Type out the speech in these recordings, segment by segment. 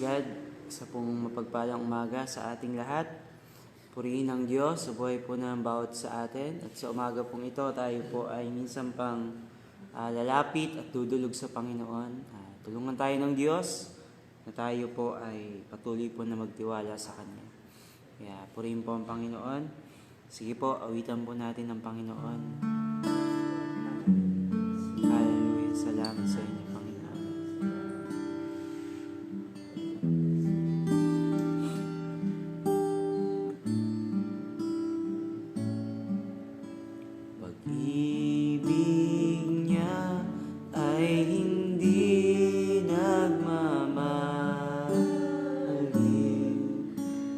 God, isa pong mapagpalang umaga sa ating lahat. Purihin ang Diyos sa buhay po ng bawat sa atin. At sa umaga pong ito, tayo po ay minsan pang lalapit at dudulog sa Panginoon. Tulungan tayo ng Diyos na tayo po ay patuloy po na magtiwala sa Kanya. Kaya purihin po ang Panginoon. Sige po, awitan po natin ang Panginoon. Hallelujah. Salamat sa inyo, Panginoon. Pag-ibig niya ay hindi nagmamahali.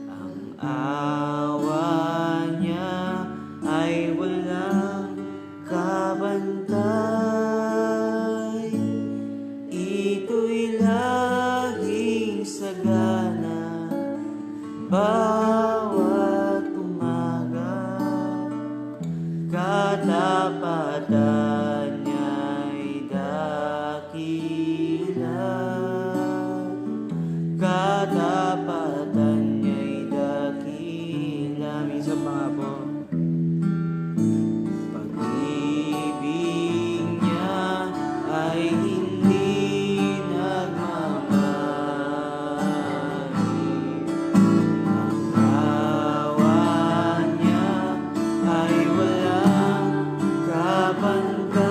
Ang awa niya ay walang kabantay. Ito'y laging sagana bawat umaga. Katapatan niya'y dakila. Katapatan niya'y dakila. Minsan pa nga po. Pag-ibig niya ay hindi nagmamahali. Ang awa niya ay walang kabantay.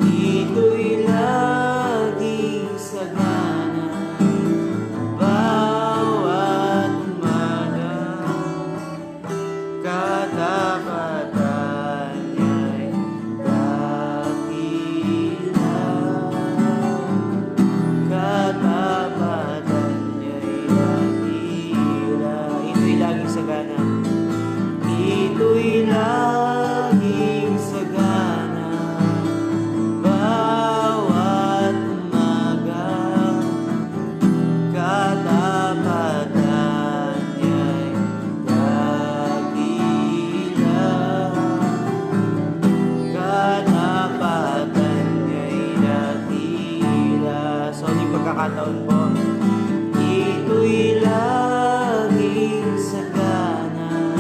Ito'y laging sagana bawat umaga. Katapatan niya'y dakila. Katapatan niya'y dakila. Ito'y laging sagana. Ito'y laging sagana bawat umaga. Katapatan niya'y dakila. Katapatan niya'y dakila. So, yung pagkakataon po, ito'y laging sagana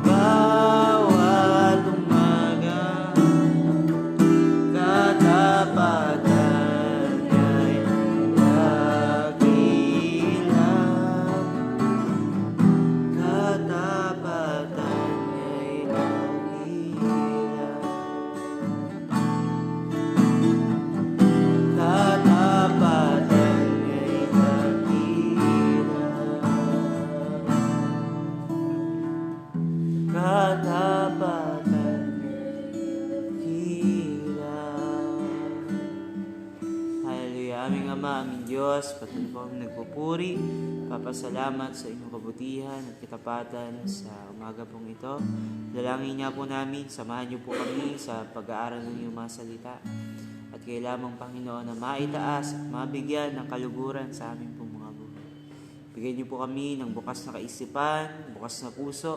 bawat umaga. Katapatan niya'y dakila. Katapatan niya'y dakila. Katapatan niya'y dakila. Katapatan dakila. Hallelujah. Aming Ama, aming Diyos, patuloy po kami nagpupuri, papasalamat sa inyong kabutihan at katapatan sa umaga pong ito. Dalangin niya po namin, samahan niyo po kami sa pag-aaral ng iyong mga salita. At kayo lamang, Panginoon, na maitaas at mabigyan ng kaluguran sa aming pong mga buhay. Bigyan niyo po kami ng bukas na kaisipan, bukas na puso,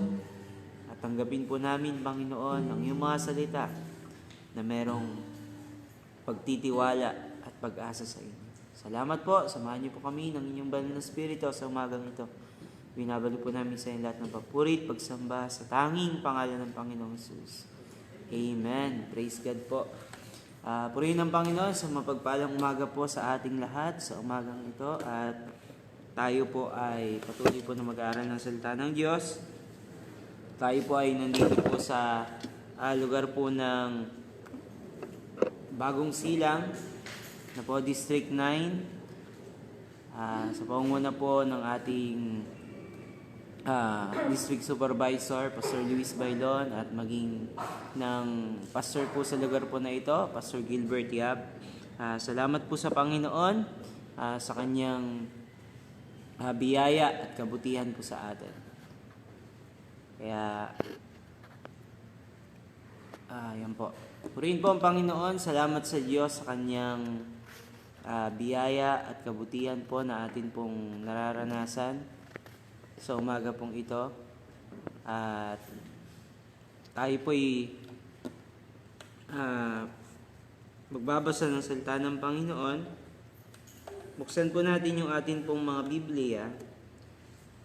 at tanggapin po namin, Panginoon, ang iyong mga salita na merong pagtitiwala at pag-asa sa inyo. Salamat po. Samahan niyo po kami ng inyong banal na Espiritu sa umagang ito. Binabalik po namin sa inyo lahat ng papurit, pagsamba sa tanging pangalan ng Panginoong Jesus. Amen. Praise God po. Purihin ng Panginoon sa mapagpalang umaga po sa ating lahat sa umagang ito. At tayo po ay patuloy po na mag-aaral ng salita ng Diyos. Tayo po ay nandito po sa lugar po ng Bagong Silang na po District 9, sa pangunguna po ng ating District Supervisor, Pastor Luis Bailon, at maging ng pastor po sa lugar po na ito, Pastor Gilbert Yap. Salamat po sa Panginoon sa kanyang biyaya at kabutihan po sa atin. Kaya, yan po. Purihin po ang Panginoon. Salamat sa Diyos sa kanyang biyaya at kabutihan po na atin pong nararanasan sa umaga pong ito. At tayo po'y magbabasa ng salita ng Panginoon. buksan po natin yung atin pong mga Biblia.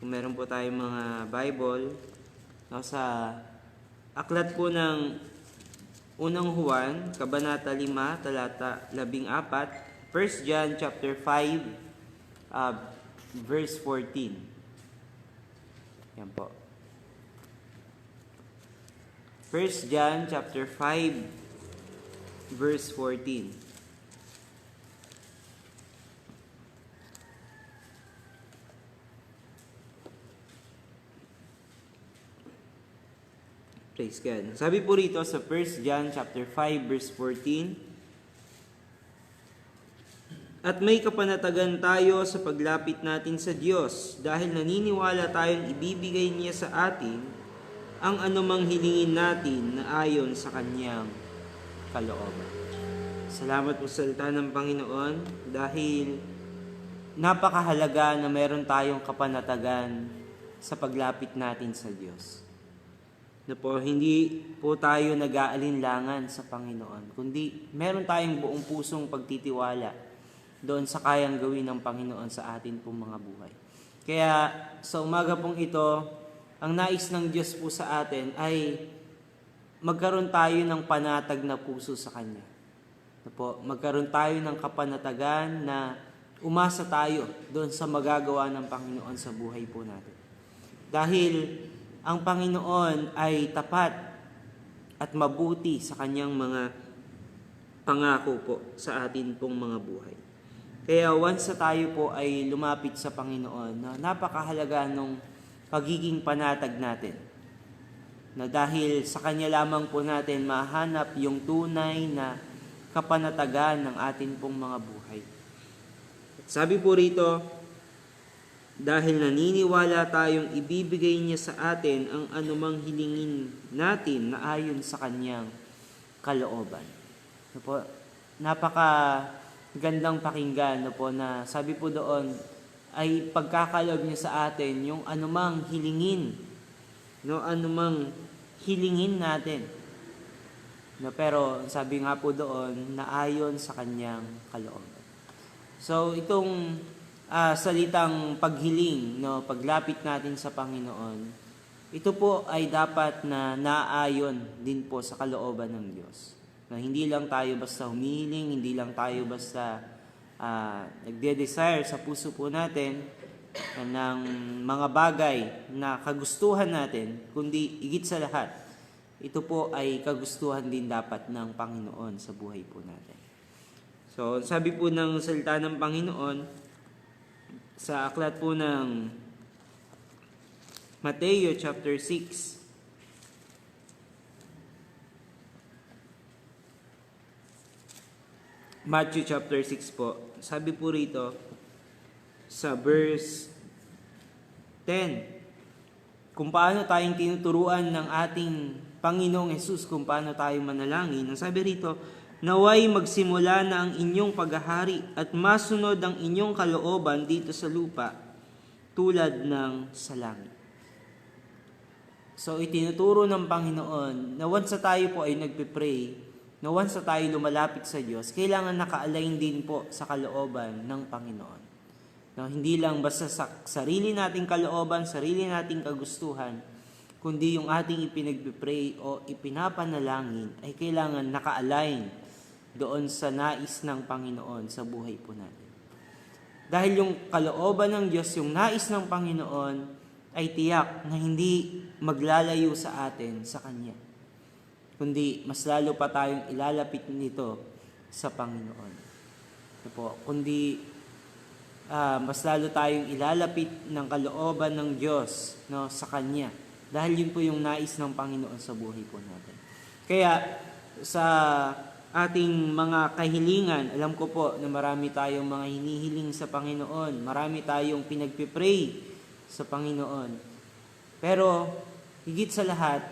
Kung meron po tayong mga Bible, no, sa aklat po ng unang Juan, Kabanata 5, talata 14, 1 John chapter 5, verse 14. Yan po. 1 John chapter 5, verse 14. Praise God. Sabi po rito sa 1 John chapter 5 verse 14, at may kapanatagan tayo sa paglapit natin sa Diyos dahil naniniwala tayong ibibigay niya sa atin ang anumang hilingin natin na ayon sa kanyang kalooban. Salamat po sa salita ng Panginoon dahil napakahalaga na meron tayong kapanatagan sa paglapit natin sa Diyos. Na po, hindi po tayo nag-aalinlangan sa Panginoon, kundi meron tayong buong pusong pagtitiwala doon sa kayang gawin ng Panginoon sa atin pong mga buhay. Kaya sa umaga pong ito, ang nais ng Diyos po sa atin ay magkaroon tayo ng panatag na puso sa Kanya. Na po, magkaroon tayo ng kapanatagan na umasa tayo doon sa magagawa ng Panginoon sa buhay po natin. Dahil ang Panginoon ay tapat at mabuti sa kanyang mga pangako po sa atin pong mga buhay. Kaya once na tayo po ay lumapit sa Panginoon, napakahalaga nung pagiging panatag natin. Na dahil sa Kanya lamang po natin mahanap yung tunay na kapanatagan ng atin pong mga buhay. At sabi po rito, dahil naniniwala tayong ibibigay niya sa atin ang anumang hilingin natin na ayon sa kanyang kalooban. No po, napakagandang pakinggan, no po, na sabi po doon ay pagkakaloob niya sa atin yung anumang hilingin, no, anumang hilingin natin. No, pero sabi nga po doon na ayon sa kanyang kalooban. So itong salitang paghiling, no, paglapit natin sa Panginoon, ito po ay dapat na naayon din po sa kalooban ng Diyos. Na hindi lang tayo basta humihiling, hindi lang tayo basta nagde-desire sa puso po natin ng mga bagay na kagustuhan natin, kundi higit sa lahat, ito po ay kagustuhan din dapat ng Panginoon sa buhay po natin. So, sabi po ng salita ng Panginoon, sa aklat po ng Mateo chapter 6, Matthew chapter 6 po, sabi po rito sa verse 10, kung paano tayong tinuturuan ng ating Panginoong Hesus kung paano tayo manalangin. Ang sabi rito, naway magsimula na ang inyong paghahari at masunod ang inyong kalooban dito sa lupa tulad ng sa langit. So itinuturo ng Panginoon na once tayo po ay nagpe-pray, na once tayo lumalapit sa Diyos, kailangan naka-align din po sa kalooban ng Panginoon. No, hindi lang basta sa sarili nating kalooban, sarili nating kagustuhan, kundi yung ating ipinagpe-pray o ipinapanalangin ay kailangan naka-align doon sa nais ng Panginoon sa buhay po natin. Dahil yung kalooban ng Diyos, yung nais ng Panginoon, ay tiyak na hindi maglalayo sa atin sa Kanya. Kundi mas lalo pa tayong ilalapit nito sa Panginoon. Kundi mas lalo tayong ilalapit ng kalooban ng Diyos, no, sa Kanya. Dahil yun po yung nais ng Panginoon sa buhay po natin. Kaya sa ating mga kahilingan, alam ko po na marami tayong mga hinihiling sa Panginoon, marami tayong pinagpipray sa Panginoon. Pero higit sa lahat,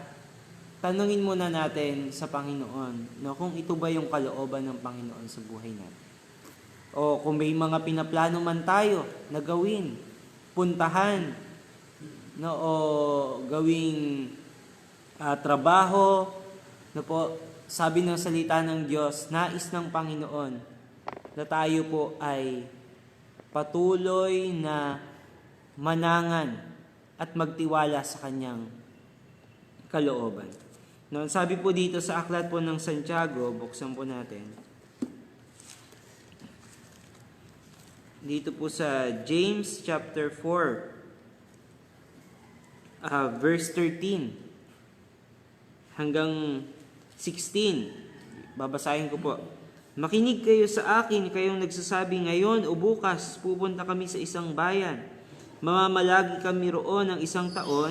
tanungin muna natin sa Panginoon, no, kung ito ba yung kalooban ng Panginoon sa buhay natin. O kung may mga pinaplano man tayo na gawin, puntahan, no, o gawing trabaho, no po, sabi ng salita ng Diyos, nais ng Panginoon na tayo po ay patuloy na manangan at magtiwala sa kanyang kalooban. No, sabi po dito sa aklat po ng Santiago, buksan po natin. Dito po sa James chapter 4, verse 13 hanggang 16. Babasahin ko po. Makinig kayo sa akin, kayong nagsasabi ngayon o bukas, pupunta kami sa isang bayan. Mamamalagi kami roon ng isang taon,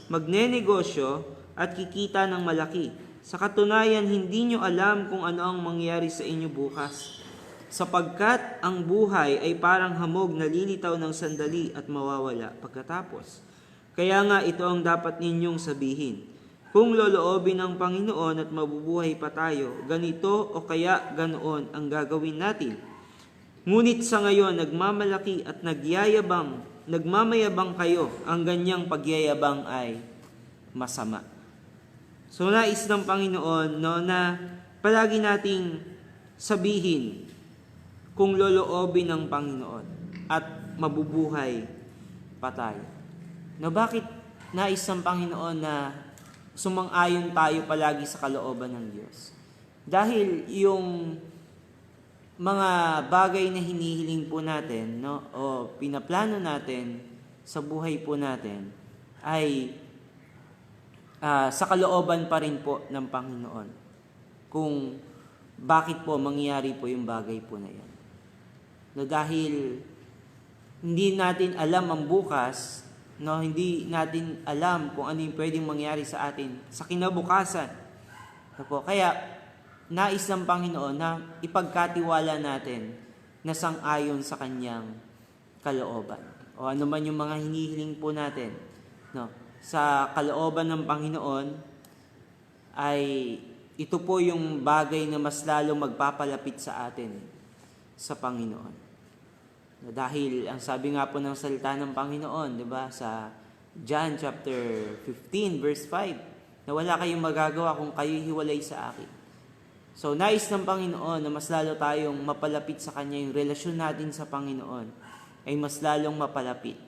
magnenegosyo, at kikita ng malaki. Sa katunayan, hindi nyo alam kung ano ang mangyari sa inyo bukas. Sapagkat ang buhay ay parang hamog na lilitaw ng sandali at mawawala pagkatapos. Kaya nga ito ang dapat ninyong sabihin. Kung loloobin ng Panginoon at mabubuhay pa tayo, ganito o kaya ganoon ang gagawin natin. Ngunit sa ngayon, nagmamalaki at nagmamayabang kayo, ang ganyang pagyayabang ay masama. So nais ng Panginoon na palagi nating sabihin kung loloobin ng Panginoon at mabubuhay pa tayo. Bakit nais ng Panginoon na sumang-ayon tayo palagi sa kalooban ng Diyos? Dahil yung mga bagay na hinihiling po natin, o pinaplano natin sa buhay po natin ay sa kalooban pa rin po ng Panginoon kung bakit po mangyayari po yung bagay po na yan. Dahil hindi natin alam ang bukas, hindi natin alam kung ano yung pwedeng mangyari sa atin sa kinabukasan. Kaya nais ng Panginoon na ipagkatiwala natin na sang-ayon sa kanyang kalooban. O ano man yung mga hinihiling po natin, sa kalooban ng Panginoon ay ito po yung bagay na mas lalong magpapalapit sa atin sa Panginoon. Dahil ang sabi nga po ng salita ng Panginoon, di ba, sa John chapter 15 verse 5, na wala kayong magagawa kung kayo hiwalay sa akin. So nais ng Panginoon na mas lalo tayong mapalapit sa Kanya, yung relasyon natin sa Panginoon ay mas lalong mapalapit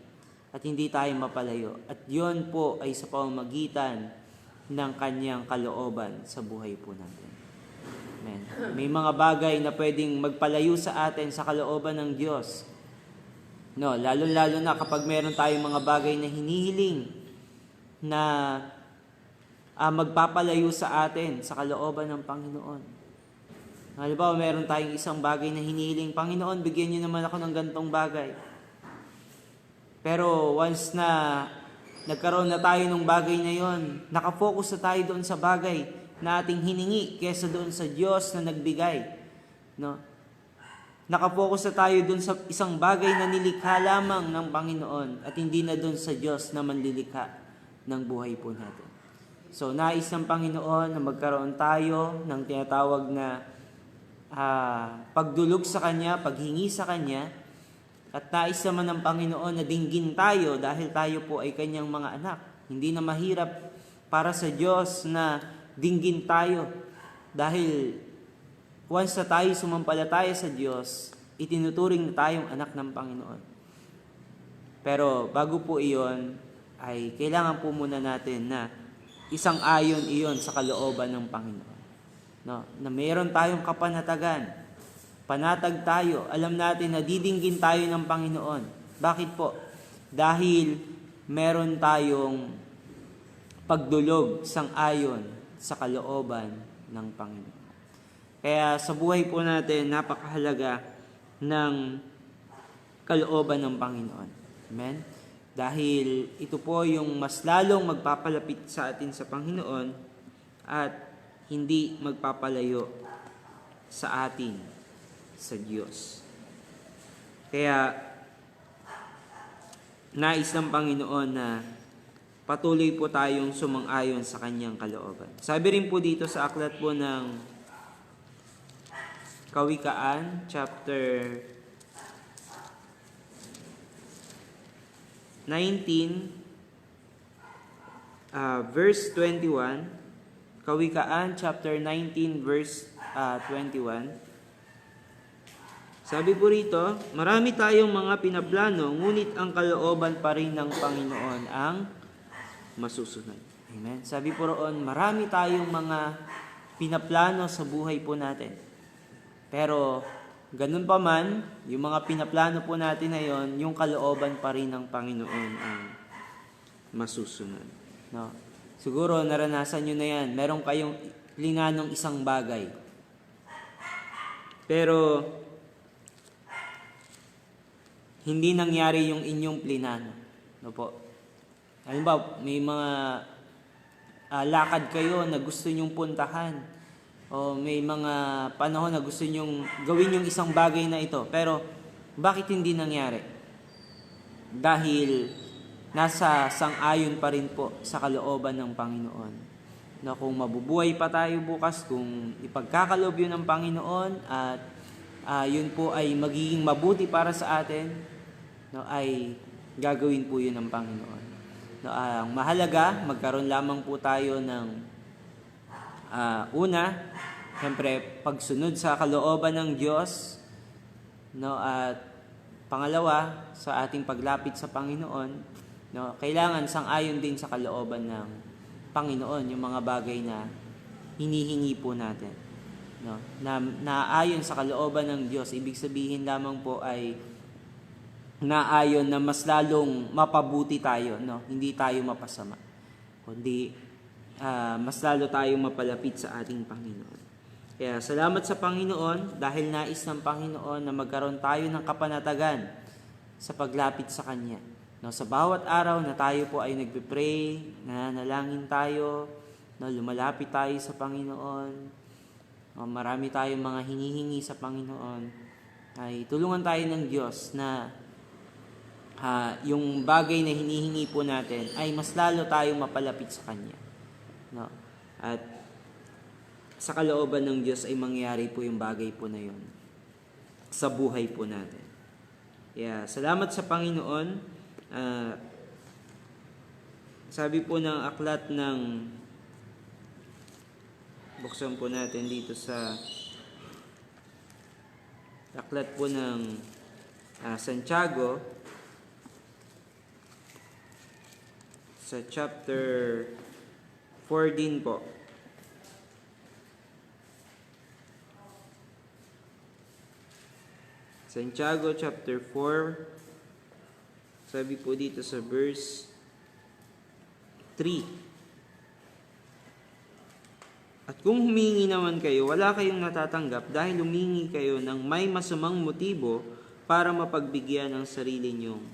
at hindi tayo mapalayo. At yon po ay sa pamamagitan ng Kanyang kalooban sa buhay po natin. Amen. May mga bagay na pwedeng magpalayo sa atin sa kalooban ng Diyos. Lalo-lalo na kapag meron tayong mga bagay na hinihiling na magpapalayo sa atin sa kalooban ng Panginoon. Halimbawa, meron tayong isang bagay na hinihiling, Panginoon, bigyan niyo naman ako ng gantong bagay. Pero once na nagkaroon na tayo ng bagay na yon, nakafocus na tayo doon sa bagay na ating hiningi kesa doon sa Diyos na nagbigay. Nakafocus na tayo doon sa isang bagay na nilikha lamang ng Panginoon at hindi na doon sa Diyos na manlilikha ng buhay po natin. So nais ng Panginoon na magkaroon tayo ng tinatawag na pagdulog sa Kanya, paghingi sa Kanya. At nais naman ng Panginoon na dinggin tayo dahil tayo po ay Kanyang mga anak. Hindi na mahirap para sa Diyos na dinggin tayo dahil once na tayo sumampalataya sa Diyos, itinuturing na tayong anak ng Panginoon. Pero bago po iyon, ay kailangan po muna natin na isang ayon iyon sa kalooban ng Panginoon. Na mayroon tayong kapanatagan. Panatag tayo. Alam natin na didinggin tayo ng Panginoon. Bakit po? Dahil meron tayong pagdulog sang-ayon sa kalooban ng Panginoon. Kaya sa buhay po natin, napakahalaga ng kalooban ng Panginoon. Amen? Dahil ito po yung mas lalong magpapalapit sa atin sa Panginoon at hindi magpapalayo sa atin sa Diyos. Kaya nais ng Panginoon na patuloy po tayong sumang-ayon sa Kanyang kalooban. Sabi rin po dito sa aklat po ng Kawikaan, chapter 19, verse 21. Kawikaan, chapter 19, verse 21. Sabi po rito, marami tayong mga pinaplano, ngunit ang kalooban pa rin ng Panginoon ang masusunod. Amen. Sabi po roon, marami tayong mga pinaplano sa buhay po natin. Pero, ganun pa man, yung mga pinaplano po natin na yon, yung kalooban pa rin ng Panginoon ang masusunod. No? Siguro, naranasan nyo na yan. Meron kayong linanong isang bagay. Pero, hindi nangyari yung inyong plinano. No po? Halimbawa, may mga lakad kayo na gusto nyong puntahan. O may mga panahon na gusto nyong gawin yung isang bagay na ito. Pero, bakit hindi nangyari? Dahil nasa sang-ayon pa rin po sa kalooban ng Panginoon. Na kung mabubuhay pa tayo bukas, kung ipagkakaloob yun ng Panginoon at yun po ay magiging mabuti para sa atin, no, ay gagawin po yun ng Panginoon. No, ang mahalaga, magkaroon lamang po tayo ng una, siyempre, pagsunod sa kalooban ng Diyos, no, at pangalawa, sa ating paglapit sa Panginoon, no, kailangan sang-ayon din sa kalooban ng Panginoon yung mga bagay na hinihingi po natin. No, na naayon sa kalooban ng Diyos, ibig sabihin lamang po ay naayon na mas lalong mapabuti tayo, no? Hindi tayo mapasama, kundi mas lalo tayong mapalapit sa ating Panginoon. Kaya salamat sa Panginoon dahil nais ng Panginoon na magkaroon tayo ng kapanatagan sa paglapit sa Kanya. No, sa bawat araw na tayo po ay nagpe-pray, nanalangin tayo, no, lumalapit tayo sa Panginoon, no, marami tayong mga hinihingi sa Panginoon, ay tulungan tayo ng Diyos na yung bagay na hinihingi po natin ay mas lalo tayong mapalapit sa Kanya. No? At sa kalooban ng Diyos ay mangyari po yung bagay po na yun sa buhay po natin. Salamat sa Panginoon. Sabi po ng aklat ng, buksan po natin dito sa aklat po ng Santiago, sa chapter 14 po. Santiago chapter 4, sabi po dito sa verse 3. At kung humingi naman kayo, wala kayong natatanggap dahil humingi kayo ng may masamang motibo para mapagbigyan ng sarili niyong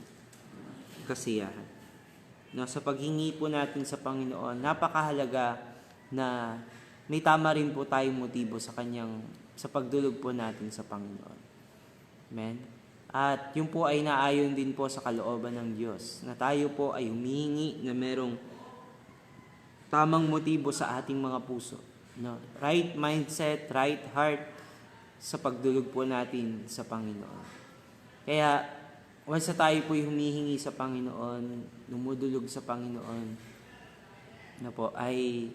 kasiyahan. No, sa paghingi po natin sa Panginoon, napakahalaga na may tama rin po tayong motibo sa pagdulog po natin sa Panginoon. Amen? At yun po ay naayon din po sa kalooban ng Diyos, na tayo po ay humihingi na merong tamang motibo sa ating mga puso. No? Right mindset, right heart sa pagdulog po natin sa Panginoon. Kaya, once na tayo po'y humihingi sa Panginoon, lumudulog sa Panginoon, na po, ay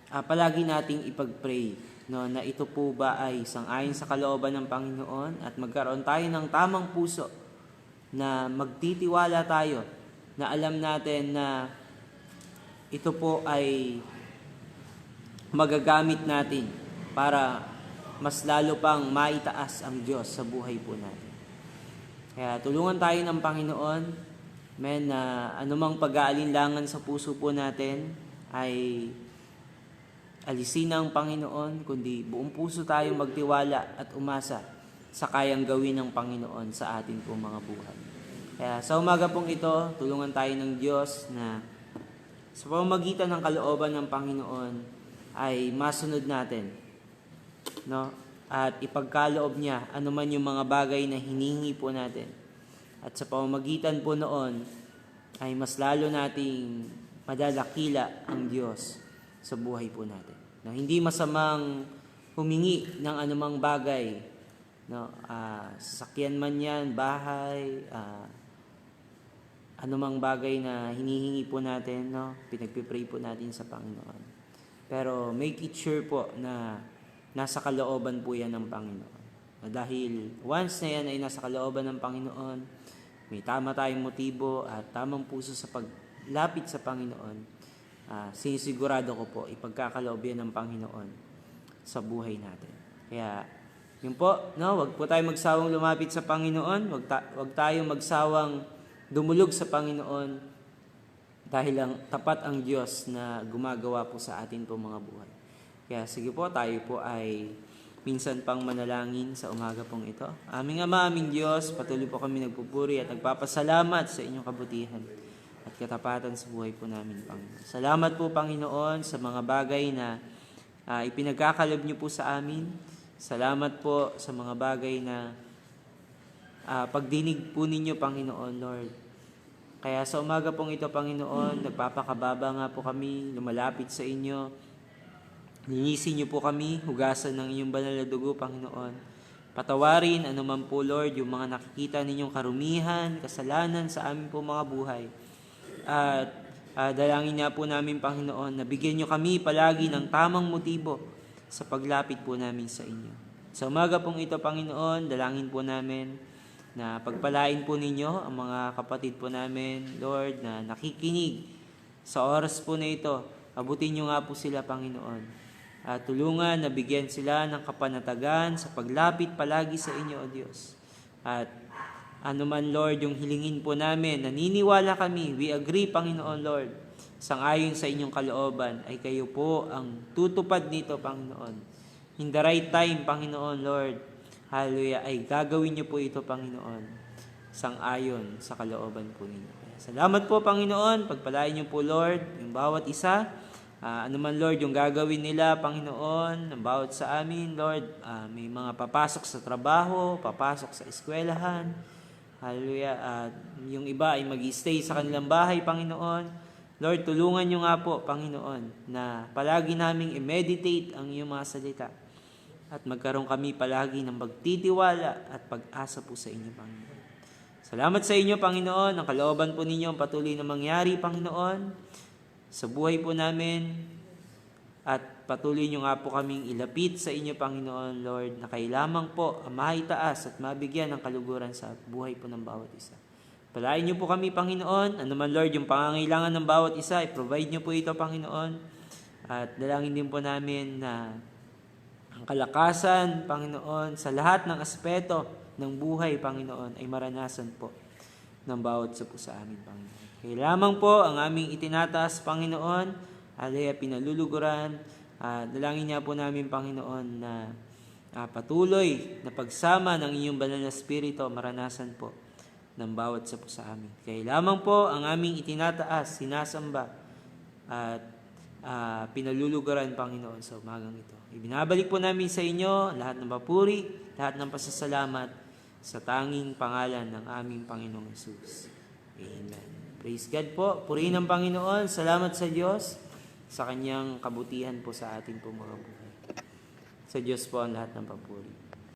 palagi nating ipag-pray, no, na ito po ba ay sang-ayon sa kalooban ng Panginoon at magkaroon tayo ng tamang puso na magtitiwala tayo, na alam natin na ito po ay magagamit natin para mas lalo pang maitaas ang Diyos sa buhay po natin. Kaya tulungan tayo ng Panginoon, na anumang pag-aalinlangan sa puso po natin ay alisin ng Panginoon, kundi buong puso tayong magtiwala at umasa sa kayang gawin ng Panginoon sa atin po mga buhay. Kaya sa umaga pong ito, tulungan tayo ng Diyos na sa pamamagitan ng kalooban ng Panginoon ay masunod natin, no? At ipagkaloob niya anuman yung mga bagay na hinihingi po natin. At sa pamamagitan po noon ay mas lalo nating madalakila ang Diyos sa buhay po natin. Na hindi masamang humingi ng anumang bagay, no, sasakyan man yan, bahay, anumang bagay na hinihingi po natin, no, pinagpipray po natin sa Panginoon. Pero make it sure po na nasa kalooban po yan ng Panginoon. Dahil once na yan ay nasa kalooban ng Panginoon, may tama tayong motibo at tamang puso sa paglapit sa Panginoon, sinisigurado ko po, ipagkakaloob yan ng Panginoon sa buhay natin. Kaya, yun po, wag po tayo magsawang lumapit sa Panginoon, wag tayong magsawang dumulog sa Panginoon dahil tapat ang Diyos na gumagawa po sa atin po mga buhay. Kaya sige po, tayo po ay minsan pang manalangin sa umaga pong ito. Aming Ama, aming Diyos, patuloy po kami nagpupuri at nagpapasalamat sa inyong kabutihan at katapatan sa buhay po namin, Panginoon. Salamat po, Panginoon, sa mga bagay na ipinagkakalob niyo po sa amin. Salamat po sa mga bagay na pagdinig po ninyo, Panginoon, Lord. Kaya sa umaga pong ito, Panginoon, nagpapakababa nga po kami, lumalapit sa inyo. Linisin niyo po kami, hugasan ng inyong banal na dugo, Panginoon. Patawarin, anuman po, Lord, yung mga nakikita ninyong karumihan, kasalanan sa amin po mga buhay. At dalangin nga po namin, Panginoon, na bigyan niyo kami palagi ng tamang motibo sa paglapit po namin sa inyo. Sa umaga pong ito, Panginoon, dalangin po namin na pagpalain po ninyo ang mga kapatid po namin, Lord, na nakikinig sa oras po na ito. Abutin niyo nga po sila, Panginoon. At tulungan na bigyan sila ng kapanatagan sa paglapit palagi sa inyo, O Diyos. At anuman, Lord, yung hilingin po namin, naniniwala kami, we agree, Panginoon, Lord, sangayon sa inyong kalooban, ay kayo po ang tutupad nito, Panginoon. In the right time, Panginoon, Lord, hallelujah, ay gagawin niyo po ito, Panginoon, sangayon sa kalooban po ninyo. Salamat po, Panginoon, pagpalain niyo po, Lord, yung bawat isa. Anuman, Lord, yung gagawin nila, Panginoon, ng bawat sa amin, Lord, may mga papasok sa trabaho, papasok sa eskwelahan, hallelujah, at yung iba ay mag-stay sa kanilang bahay, Panginoon. Lord, tulungan niyo nga po, Panginoon, na palagi naming i-meditate ang iyong mga salita at magkaroon kami palagi ng magtitiwala at pag-asa po sa inyo, Panginoon. Salamat sa inyo, Panginoon, ang kalooban po ninyo ang patuloy na mangyari, Panginoon, sa buhay po namin, at patuloy nyo nga po kaming ilapit sa inyo, Panginoon, Lord, na kayo lamang po ang maitaas at mabigyan ng kaluguran sa buhay po ng bawat isa. Palain nyo po kami, Panginoon, anuman, Lord, yung pangangailangan ng bawat isa, i-provide nyo po ito, Panginoon, at dalangin din po namin na ang kalakasan, Panginoon, sa lahat ng aspeto ng buhay, Panginoon, ay maranasan po ng bawat isa po sa amin, Panginoon. Kaya lamang po ang aming itinataas, Panginoon, alaya pinaluluguran. Dalangin niya po namin, Panginoon, na patuloy na pagsama ng inyong banal na Espiritu maranasan po ng bawat isa po sa amin. Kaya lamang po ang aming itinataas, sinasamba at pinaluluguran, Panginoon, sa umagang ito. Ibinabalik po namin sa inyo lahat ng papuri, lahat ng pasasalamat sa tanging pangalan ng aming Panginoong Hesus. Amen. Praise God po. Purihin ang Panginoon. Salamat sa Diyos sa kanyang kabutihan po sa atin po mga buhay. Sa Diyos po ang lahat ng papuri.